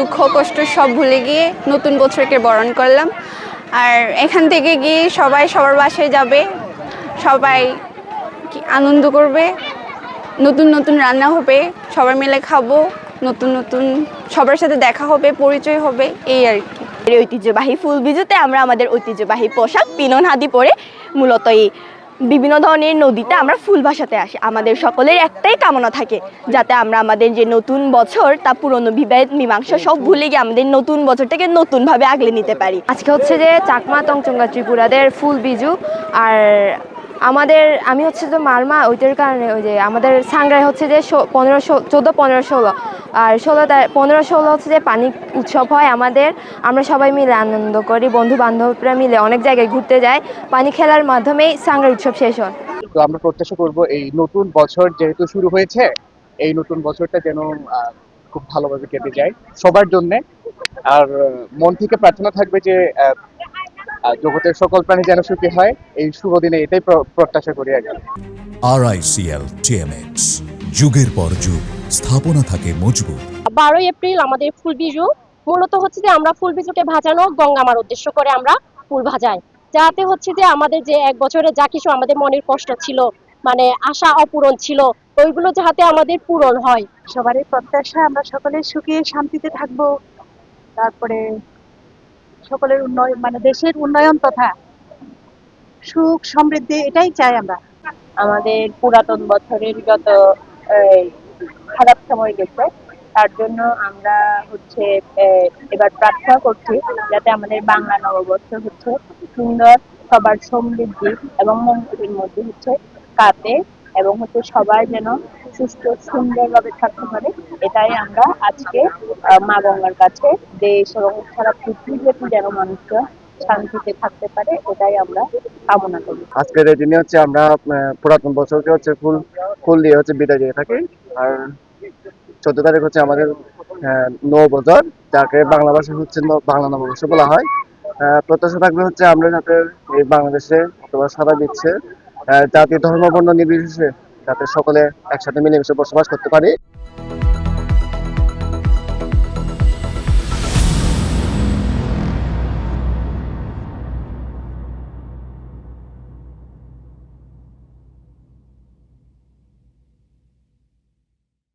দুঃখ কষ্ট সব ভুলে গিয়ে নতুন বছরকে বরণ করলাম। আর এখান থেকে গিয়ে সবাই সবার বাসায় যাবে, সবাই আনন্দ করবে, নতুন নতুন রান্না হবে, সবাই মিলে খাবো, নতুন নতুন সবার সাথে দেখা হবে, পরিচয় হবে, এই আর কি। ঐতিহ্যবাহী ফুল বিজুতে আমরা আমাদের ঐতিহ্যবাহী পোশাক পিনন হাদি পরে মূলত এই বিভিন্ন ধরনের নদীতে আমরা ফুল ভাসাতে আসি। আমাদের সকলের একটাই কামনা থাকে যাতে আমরা আমাদের যে নতুন বছর তা পুরনো বিভেদ মীমাংসা সব ভুলে গিয়ে আমাদের নতুন বছরটাকে নতুনভাবে আগলে নিতে পারি। আজকে হচ্ছে যে চাকমা তংচঙ্গা ত্রিপুরাদের ফুল বিজু। আর আমি হচ্ছে যে মারমা ওইটার কারণে ওই যে আমাদের সাংগ্রায় হচ্ছে যে 14, 15, 16 আর 15, 16 হচ্ছে যে পানি উৎসব হয় আমাদের। আমরা সবাই মিলে আনন্দ করি, বন্ধু বান্ধবরা মিলে অনেক জায়গায় ঘুরতে যাই, পানি খেলার মাধ্যমেই সাংগ্রা উৎসব শেষ হয়। তো আমরা প্রত্যাশা করব এই নতুন বছর যেহেতু শুরু হয়েছে, এই নতুন বছরটা যেন খুব ভালোভাবে কেটে যায় সবার জন্য। আর মন থেকে প্রার্থনা থাকবে যে জগতের সকল প্রাণী যেন সুখী হয় এই শুভ দিনে, এটাই প্রত্যাশা করি আগে। RICL TMX, যুগের পর যুগ স্থাপনা থাকে মজবুত। 12 এপ্রিল আমাদের ফুল বিজু। মূলত হচ্ছে যে আমরা ফুল বিজুকে ভাজানো গঙ্গা মার উদ্দেশ্য করে আমরা ফুল ভাজাই, যাতে হচ্ছে যে আমাদের যে এক বছরে যা কিছু আমাদের মনের কষ্ট ছিল, মানে আশা অপূরণ ছিল, ওইগুলো যাতে আমাদের পূরণ হয়। সবারই প্রত্যাশা আমরা সকলে সুখে শান্তিতে থাকবো, তারপরে সকলের উন্নয়ন, মানে দেশের উন্নয়ন তথা সুখ সমৃদ্ধি, এটাই চাই আমরা। আমাদের পুরাতন বছরের যত খারাপ সময় গেছে তার জন্য আমরা হচ্ছে এবার প্রার্থনা করছি যাতে আমাদের বাংলা নববর্ষ হচ্ছে সুন্দর, সবার সমৃদ্ধি এবং মঙ্গলের মধ্যে হচ্ছে কাটে, এবং হচ্ছে সবাই যেন সুস্থ সুন্দরভাবে থাকতে পারে। এটাই আমরা আজকে মা গঙ্গার কাছে দেশ এবং সারা পৃথিবীতে যেন মানুষরা শান্তিতে থাকতে পারে, এটাই আমরা কামনা করি। আজকের এই দিনে হচ্ছে আমরা পুরাতন বছরকে হচ্ছে ফুল দিয়ে হচ্ছে বিদায় দিয়ে থাকি। আর 14 তারিখ হচ্ছে আমাদের নববছর, যাকে বাংলা ভাষায় হচ্ছে বাংলা নববর্ষ বলা হয়। প্রত্যাশা থাকবে হচ্ছে আমরা যাতে এই বাংলাদেশে অথবা সারা বিশ্বে জাতি ধর্ম বর্ণ নির্বিশেষে যাতে সকলে একসাথে মিলেমিশে বসবাস করতে পারি।